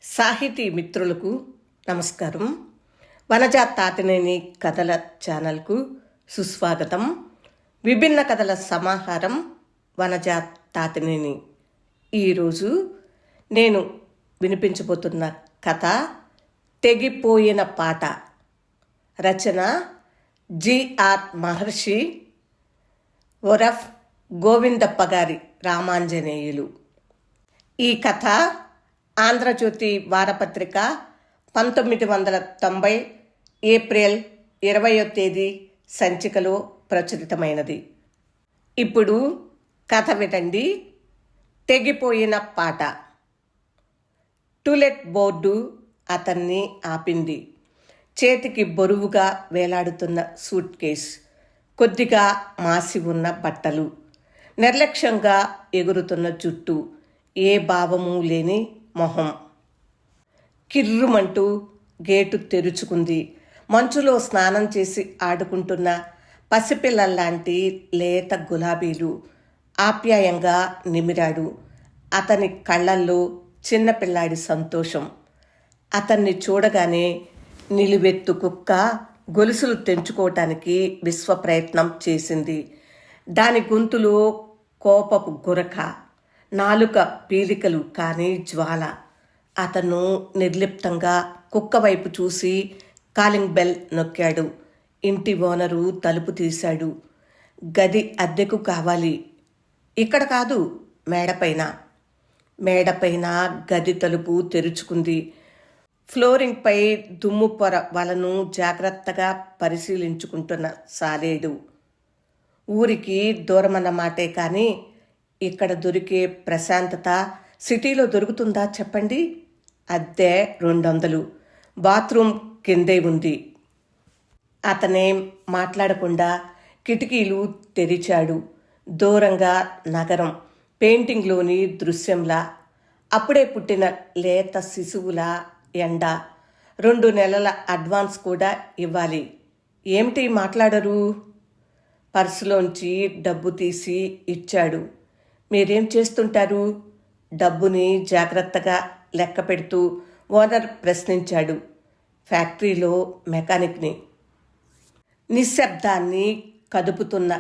సాహితీ మిత్రులకు నమస్కారం. వనజా తాతినేని కథల ఛానల్కు సుస్వాగతం. విభిన్న కథల సమాహారం వనజా తాతినేని. ఈరోజు నేను వినిపించబోతున్న కథ తెగిపోయిన పాట. రచన జిఆర్ మహర్షి ఒరఫ్ గోవిందప్ప గారి రామాంజనేయులు. ఈ కథ ఆంధ్రజ్యోతి వారపత్రిక 1990 ఏప్రిల్ 20వ తేదీ సంచికలో ప్రచురితమైనది. ఇప్పుడు కథ వినండి. తెగిపోయిన పాట. టూలెట్ బోర్డు అతన్ని ఆపింది. చేతికి బరువుగా వేలాడుతున్న సూట్ కేస్, కొద్దిగా మాసి ఉన్న బట్టలు, నిర్లక్ష్యంగా ఎగురుతున్న జుట్టు, ఏ భావము లేని మొహం. కిర్రుమంటూ గేటు తెరుచుకుంది. మంచులో స్నానం చేసి ఆడుకుంటున్న పసిపిల్లల్లాంటి లేత గులాబీలు ఆప్యాయంగా నిమిరాడు. అతని కళ్ళల్లో చిన్నపిల్లాడి సంతోషం. అతన్ని చూడగానే నిలువెత్తు కుక్క గొలుసులు తెంచుకోవటానికి విశ్వ ప్రయత్నం చేసింది. దాని గొంతులో కోపపు గురక, నాలుక పీలికలు కానీ జ్వాల. అతను నిర్లిప్తంగా కుక్క వైపు చూసి కాలింగ్ బెల్ నొక్కాడు. ఇంటి ఓనరు తలుపు తీశాడు. గది అద్దెకు కావాలి. ఇక్కడ కాదు, మేడపైన. మేడపైన గది తలుపు తెరుచుకుంది. ఫ్లోరింగ్పై దుమ్ము పొర వలను జాగ్రత్తగా పరిశీలించుకుంటున్న సాలేడు. ఊరికి దూరమన్న మాటే కానీ ఇక్కడ దొరికే ప్రశాంతత సిటీలో దొరుకుతుందా చెప్పండి? అద్దె 200. బాత్రూమ్ కిందే ఉంది. అతనేం మాట్లాడకుండా కిటికీలు తెరిచాడు. దూరంగా నగరం, పెయింటింగ్లోని దృశ్యంలా, అప్పుడే పుట్టిన లేత శిశువుల ఎండ. 2 నెలల అడ్వాన్స్ కూడా ఇవ్వాలి. ఏమిటి మాట్లాడరు? పర్సులోంచి డబ్బు తీసి ఇచ్చాడు. మీరేం చేస్తుంటారు? డబ్బుని జాగ్రత్తగా లెక్క పెడుతూ ఓనర్ ప్రశ్నించాడు. ఫ్యాక్టరీలో మెకానిక్ని. నిశ్శబ్దాన్ని కదుపుతున్న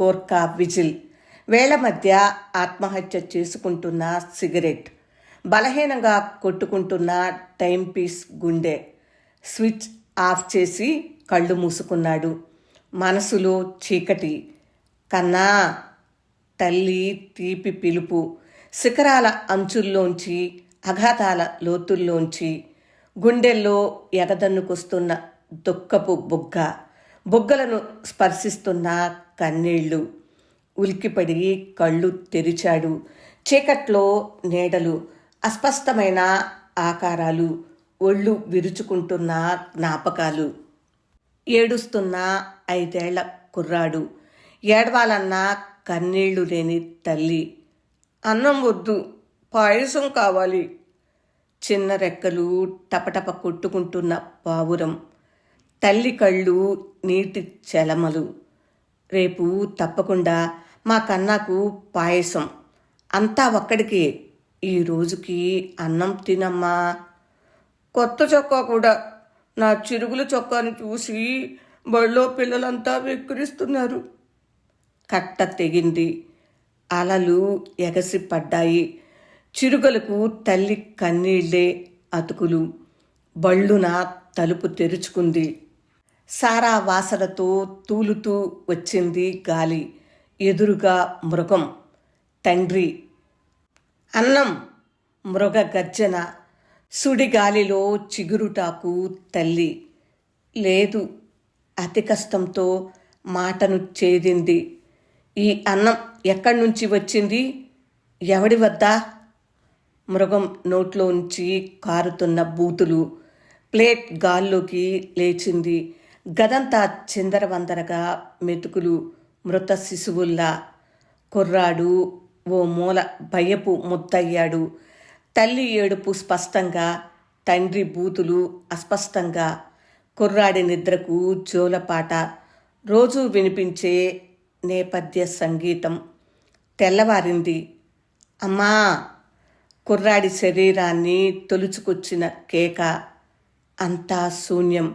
గోర్ఖా విజిల్. వేళ్ల మధ్య ఆత్మహత్య చేసుకుంటున్న సిగరెట్, బలహీనంగా కొట్టుకుంటున్న టైం పీస్ గుండె. స్విచ్ ఆఫ్ చేసి కళ్ళు మూసుకున్నాడు. మనసులో చీకటి. కన్నా, తల్లి తీపి పిలుపు. శిఖరాల అంచుల్లోంచి, అఘాతాల లోతుల్లోంచి, గుండెల్లో ఎగదన్నుకొస్తున్న దుఃఖపు బుగ్గ, బుగ్గలను స్పర్శిస్తున్న కన్నీళ్లు. ఉలిక్కిపడి కళ్ళు తెరిచాడు. చీకట్లో నీడలు, అస్పష్టమైన ఆకారాలు, ఒళ్ళు విరుచుకుంటున్న జ్ఞాపకాలు. ఏడుస్తున్న 5 ఏళ్ల కుర్రాడు, ఏడవాలన్నా కన్నీళ్లు లేని తల్లి. అన్నం వద్దు, పాయసం కావాలి. చిన్న రెక్కలు టపటప కొట్టుకుంటున్న పావురం. తల్లి కళ్ళు నీటి చెలమలు. రేపు తప్పకుండా మా కన్నాకు పాయసం. అంతా ఒక్కడికే. ఈ రోజుకి అన్నం తినమ్మా. కొత్త చొక్కా కూడా. నా చిరుగుల చొక్కాని చూసి బళ్ళో పిల్లలంతా వెక్కిరిస్తున్నారు. కట్ట తెగింది. అలలు ఎగసి పడ్డాయి. చిరుగలకు తల్లి కన్నీళ్లే అతుకులు. బళ్ళున తలుపు తెరుచుకుంది. సారా వాసనతో తూలుతూ వచ్చింది గాలి. ఎదురుగా మృగం. తండ్రి. అన్నం. మృగ గర్జన. సుడిగాలిలో చిగురుటాకు తల్లి. లేదు. అతి కష్టంతో మాటను చేదింది. ఈ అన్నం ఎక్కడి నుంచి వచ్చింది? ఎవడి వద్ద? మృగం నోట్లోంచి కారుతున్న బూతులు. ప్లేట్ గాల్లోకి లేచింది. గదంతా చిందరవందరగా మెతుకులు. మృత శిశువుల్లా. కుర్రాడు ఓ మూల భయపు ముద్దయ్యాడు. తల్లి ఏడుపు స్పష్టంగా, తండ్రి బూతులు అస్పష్టంగా. కుర్రాడి నిద్రకు జోలపాట. రోజూ వినిపించే నేపథ్య సంగీతం. తెల్లవారింది. అమ్మా. కుర్రాడి శరీరాన్ని తొలుచుకొచ్చిన కేక. అంతా శూన్యం.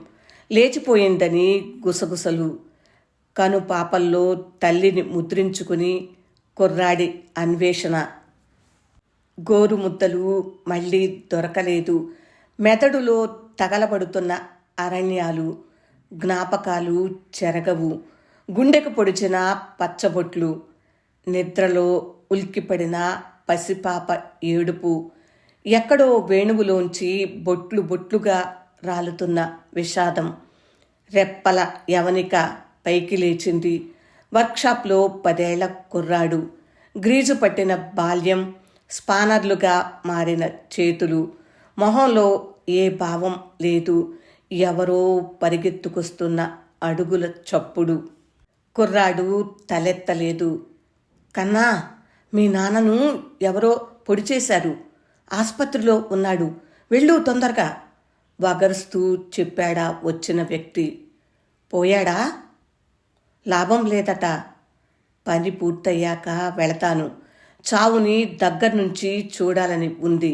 లేచిపోయిందని గుసగుసలు. కనుపాపల్లో తల్లిని ముద్రించుకుని కుర్రాడి అన్వేషణ. గోరుముద్దలు మళ్ళీ దొరకలేదు. మెదడులో తగలబడుతున్న అరణ్యాలు. జ్ఞాపకాలు చెరగవు. గుండెకు పొడిచిన పచ్చబొట్లు. నిద్రలో ఉల్కిపడిన పసిపాప ఏడుపు. ఎక్కడో వేణువులోంచి బొట్లు బొట్లుగా రాలుతున్న విషాదం. రెప్పల యవనిక పైకి లేచింది. వర్క్షాప్లో 10 ఏళ్ల కుర్రాడు. గ్రీజు పట్టిన బాల్యం. స్పానర్లుగా మారిన చేతులు. మొహంలో ఏ భావం లేదు. ఎవరో పరిగెత్తుకొస్తున్న అడుగుల చప్పుడు. కుర్రాడు తలెత్తలేదు. కన్నా, మీ నాన్నను ఎవరో పొడి చేశారు. ఆసుపత్రిలో ఉన్నాడు. వెళ్ళు తొందరగా వగరుస్తూ చెప్పాడా వచ్చిన వ్యక్తి. పోయాడా? లాభం లేదట. పని పూర్తయ్యాక వెళతాను. చావుని దగ్గర్నుంచి చూడాలని ఉంది.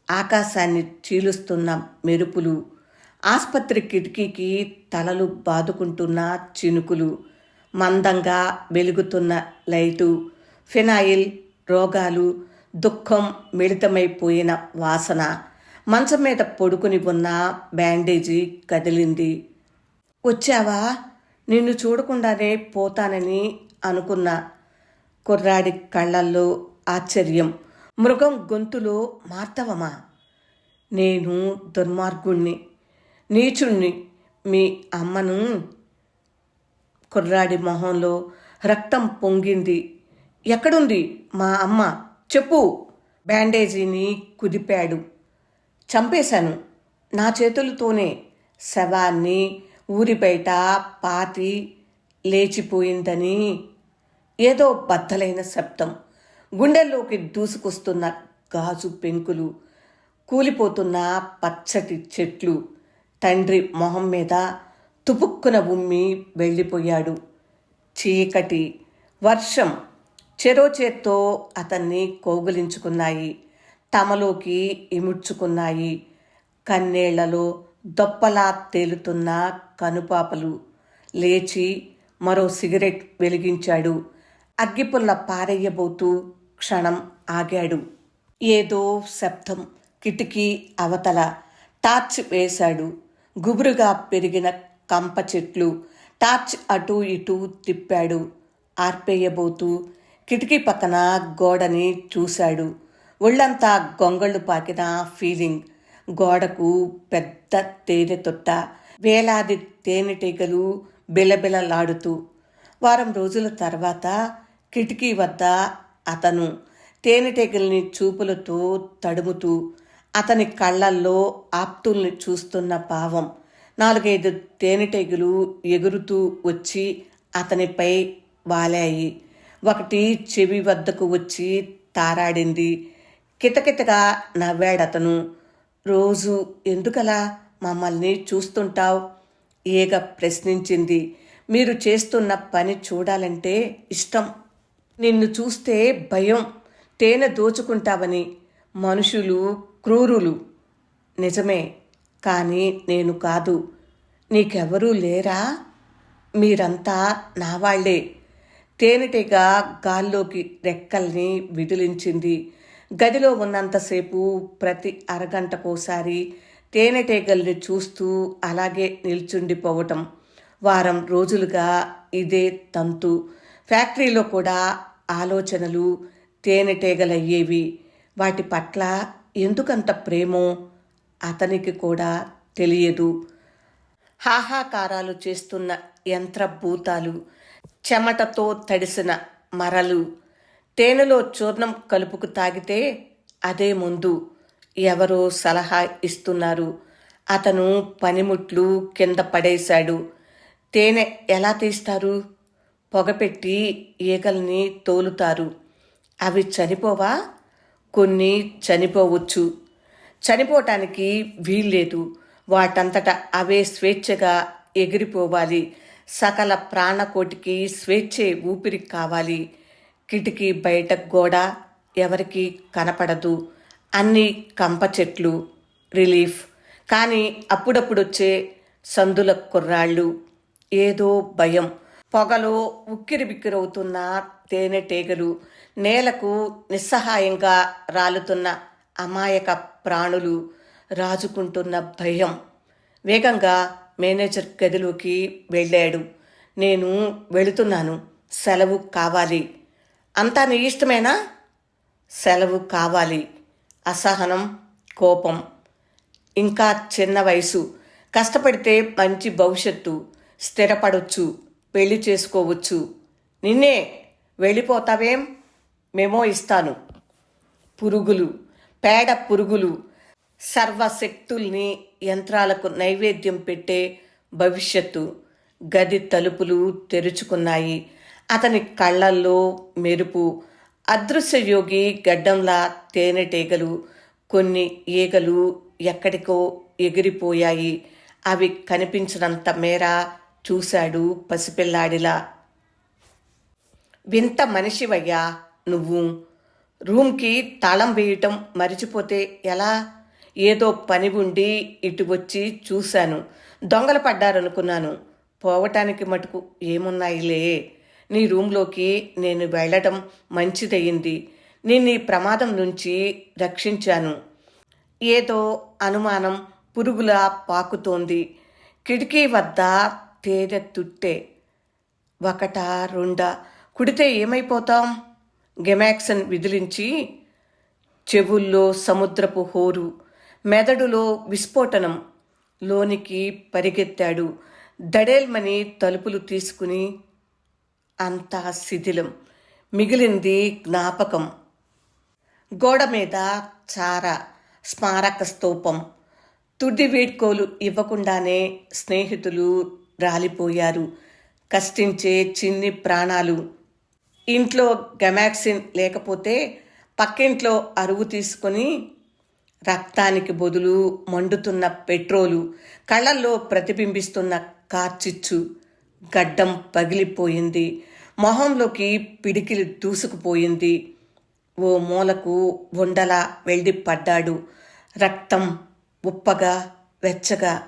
ఆకాశాన్ని చీలుస్తున్న మెరుపులు. ఆసుపత్రి కిటికీకి తలలు బాదుకుంటున్న చినుకులు. మందంగా వెలుగుతున్న లైటు. ఫినాయిల్. రోగాలు. దుఃఖం మిళితమైపోయిన వాసన. మంచం మీద పడుకుని ఉన్న బ్యాండేజీ కదిలింది. వచ్చావా? నిన్ను చూడకుండానే పోతానని అనుకున్నా. కుర్రాడి కళ్ళల్లో ఆశ్చర్యం. మృగం గొంతులో మార్తవమా? నేను దుర్మార్గుణ్ణి, నీచుణ్ణి. మీ అమ్మను. కుర్రాడి మొహంలో రక్తం పొంగింది. ఎక్కడుంది మా అమ్మ? చెప్పు. బ్యాండేజీని కుదిపాడు. చంపేశాను నా చేతులతోనే. శవాన్ని ఊరి బయట పాతి లేచిపోయిందని. ఏదో బద్దలైన శబ్దం. గుండెల్లోకి దూసుకొస్తున్న గాజు పెంకులు. కూలిపోతున్న పచ్చటి చెట్లు. తండ్రి మొహం మీద తుపుక్కున ఉమ్మి వెళ్ళిపోయాడు. చీకటి. వర్షం. చెరో చేత్తో అతన్ని కౌగిలించుకున్నాయి. తమలోకి ఇముడ్చుకున్నాయి. కన్నేళ్లలో దొప్పలా తేలుతున్న కనుపాపలు. లేచి మరో సిగరెట్ వెలిగించాడు. అగ్గిపుల్ల పారెయ్యబోతూ క్షణం ఆగాడు. ఏదో శబ్దం. కిటికీ అవతల. టార్చ్ వేశాడు. గుబురుగా పెరిగిన కంప చెట్లు. టార్చ్ అటూ ఇటూ తిప్పాడు. ఆర్పేయబోతూ కిటికీ పక్కన గోడని చూశాడు. ఒళ్ళంతా గొంగళ్ళు పాకిన ఫీలింగ్. గోడకు పెద్ద తేనె తొట్ట. వేలాది తేనెటీగలు బిలబిలలాడుతూ. వారం రోజుల తర్వాత కిటికీ వద్ద అతను తేనెటీగల్ని చూపులతో తడుముతూ, అతని కళ్ళల్లో ఆప్తుల్ని చూస్తున్న భావం. 4-5 తేనెటీగలు ఎగురుతూ వచ్చి అతనిపై వాలాయి. ఒకటి చెవి వద్దకు వచ్చి తారాడింది. కితకితగా నవ్వాడతను. రోజు ఎందుకలా మమ్మల్ని చూస్తుంటావ్? ఈగ ప్రశ్నించింది. మీరు చేస్తున్న పని చూడాలంటే ఇష్టం. నిన్ను చూస్తే భయం. తేనె దోచుకుంటావని. మనుషులు క్రూరులు. నిజమే, కానీ నేను కాదు. నీకెవరూ లేరా? మీరంతా నా వాళ్లే. తేనెటీగ గాల్లోకి రెక్కల్ని విదిలించింది. గదిలో ఉన్నంతసేపు ప్రతి అరగంటకోసారి తేనెటీగల్ని చూస్తూ అలాగే నిల్చుండిపోవటం. వారం రోజులుగా ఇదే తంతు. ఫ్యాక్టరీలో కూడా ఆలోచనలు తేనెటీగలయ్యేవి. వాటి పట్ల ఎందుకంత ప్రేమో అతనికి కూడా తెలియదు. హాహాకారాలు చేస్తున్న యంత్రభూతాలు. చెమటతో తడిసిన మరలు. తేనెలో చూర్ణం కలుపుకు తాగితే అదే ముందు. ఎవరో సలహా ఇస్తున్నారు. అతను పనిముట్లు కింద పడేశాడు. తేనె ఎలా తీస్తారు? పొగపెట్టి ఈగల్ని తోలుతారు. అవి చనిపోవా? కొన్ని చనిపోవచ్చు. చనిపోవటానికి వీల్లేదు. వాటంతట అవే స్వేచ్ఛగా ఎగిరిపోవాలి. సకల ప్రాణకోటికి స్వేచ్ఛే ఊపిరి కావాలి. కిటికీ బయట గోడ. ఎవరికి కనపడదు. అన్నీ కంప చెట్లు, రిలీఫ్. కానీ అప్పుడప్పుడొచ్చే సందుల కుర్రాళ్ళు, ఏదో భయం. పొగలో ఉక్కిరిబిక్కిరవుతున్న తేనెటీగలు, నేలకు నిస్సహాయంగా రాలుతున్న అమాయక ప్రాణులు, రాజుకుంటున్న భయం. వేగంగా మేనేజర్ గదిలోకి వెళ్ళాడు. నేను వెళుతున్నాను, సెలవు కావాలి. అంతా నీ ఇష్టమేనా? సెలవు కావాలి. అసహనం, కోపం. ఇంకా చిన్న వయసు, కష్టపడితే మంచి భవిష్యత్తు, స్థిరపడొచ్చు, పెళ్లి చేసుకోవచ్చు. నిన్నే వెళ్ళిపోతావేం? మెమో ఇస్తాను. పురుగులు, పేడ పురుగులు, సర్వశక్తుల్ని యంత్రాలకు నైవేద్యం పెట్టే భవిష్యత్తు. గది తలుపులు తెరుచుకున్నాయి. అతని కళ్ళల్లో మెరుపు. అదృశ్యయోగి గడ్డంలా తేనెటీగలు. కొన్ని ఈగలు ఎక్కడికో ఎగిరిపోయాయి. అవి కనిపించినంత మేర చూశాడు పసిపిల్లాడిలా. వింత మనిషివయ్యా నువ్వు. రూమ్కి తాళం వేయటం మరిచిపోతే ఎలా? ఏదో పని ఉండి ఇటు వచ్చి చూశాను. దొంగలు పడ్డారనుకున్నాను. పోవటానికి మటుకు ఏమున్నాయిలే. నీ రూంలోకి నేను వెళ్ళటం మంచిదయ్యింది. నిన్ను ఈ ప్రమాదం నుంచి రక్షించాను. ఏదో అనుమానం పురుగులా పాకుతోంది. కిటికీ వద్ద తేనె తుట్టే. ఒకటా రెండా? కుడితే ఏమైపోతాం? గెమాక్సన్ విదిలించి, చెవుల్లో సముద్రపు హోరు, మెదడులో విస్ఫోటనం. లోనికి పరిగెత్తాడు. దడేల్మని తలుపులు తీసుకుని. అంతా శిథిలం. మిగిలింది జ్ఞాపకం. గోడ మీద చార, స్మారక స్తూపం. తుది వీడ్కోలు ఇవ్వకుండానే స్నేహితులు రాలిపోయారు. కష్టించే చిన్ని ప్రాణాలు. ఇంట్లో గెమాక్సిన్ లేకపోతే పక్కింట్లో అరువు తీసుకొని, రక్తానికి బదులు మండుతున్న పెట్రోలు, కళ్ళల్లో ప్రతిబింబిస్తున్న కార్చిచ్చు. గడ్డం పగిలిపోయింది. మొహంలోకి పిడికిలి దూసుకుపోయింది. ఓ మూలకు ఉండలా వెళ్ళి పడ్డాడు. రక్తం ఉప్పగా, వెచ్చగా.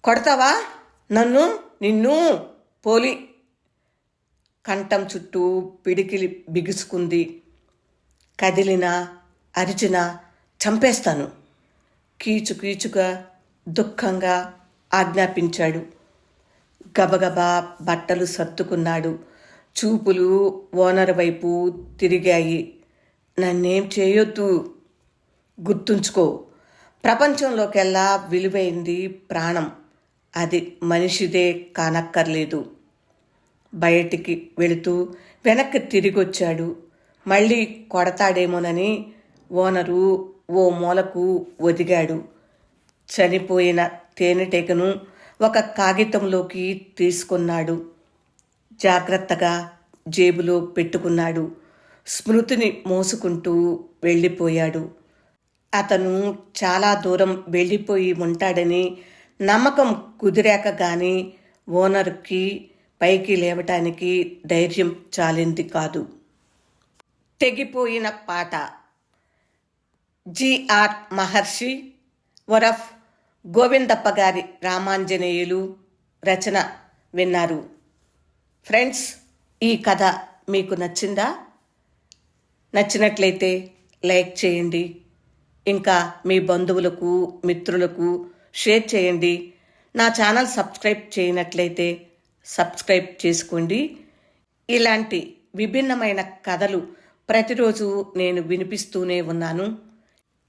కొడతావా నన్ను? నిన్ను పోలి. కంఠం చుట్టూ పిడికిలి బిగుసుకుంది. కదిలినా, అరిచినా చంపేస్తాను. కీచుకీచుగా, దుఃఖంగా ఆజ్ఞాపించాడు. గబగబా బట్టలు సర్దుకున్నాడు. చూపులు ఓనర్ వైపు తిరిగాయి. నన్నేం చేయొద్దు. గుర్తుంచుకో, ప్రపంచంలోకెల్లా విలువైంది ప్రాణం. అది మనిషిదే కానక్కర్లేదు. బయటికి వెళుతూ వెనక్కి తిరిగొచ్చాడు. మళ్ళీ కొడతాడేమోనని ఓనరు ఓ మూలకు ఒదిగాడు. చనిపోయిన తేనెటీగను ఒక కాగితంలోకి తీసుకున్నాడు. జాగ్రత్తగా జేబులో పెట్టుకున్నాడు. స్మృతిని మోసుకుంటూ వెళ్ళిపోయాడు. అతను చాలా దూరం వెళ్ళిపోయి ఉంటాడని నమ్మకం కుదిరాక గాని ఓనర్కి పైకి లేవటానికి ధైర్యం చాలింది కాదు. తెగిపోయిన పాట. జిఆర్ మహర్షి వరఫ్ గోవిందప్ప గారి రామాంజనేయులు రచన విన్నారు. ఫ్రెండ్స్, ఈ కథ మీకు నచ్చిందా? నచ్చినట్లయితే లైక్ చేయండి. ఇంకా మీ బంధువులకు, మిత్రులకు షేర్ చేయండి. నా ఛానల్ సబ్స్క్రైబ్ చేయనట్లయితే సబ్స్క్రైబ్ చేసుకోండి. ఇలాంటి విభిన్నమైన కథలు ప్రతిరోజు నేను వినిపిస్తూనే ఉన్నాను.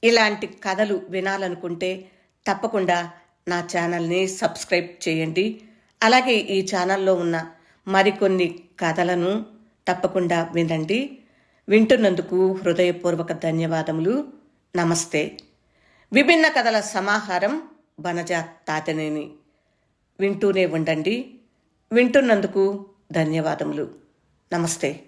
ఇలాంటి కథలు వినాలనుకుంటే తప్పకుండా నా ఛానల్ని సబ్స్క్రైబ్ చేయండి. అలాగే ఈ ఛానల్లో ఉన్న మరికొన్ని కథలను తప్పకుండా వినండి. వింటున్నందుకు హృదయపూర్వక ధన్యవాదములు. నమస్తే. విభిన్న కథల సమాహారం బనజ తాతనేని. వింటూనే ఉండండి. వింటున్నందుకు ధన్యవాదములు. నమస్తే.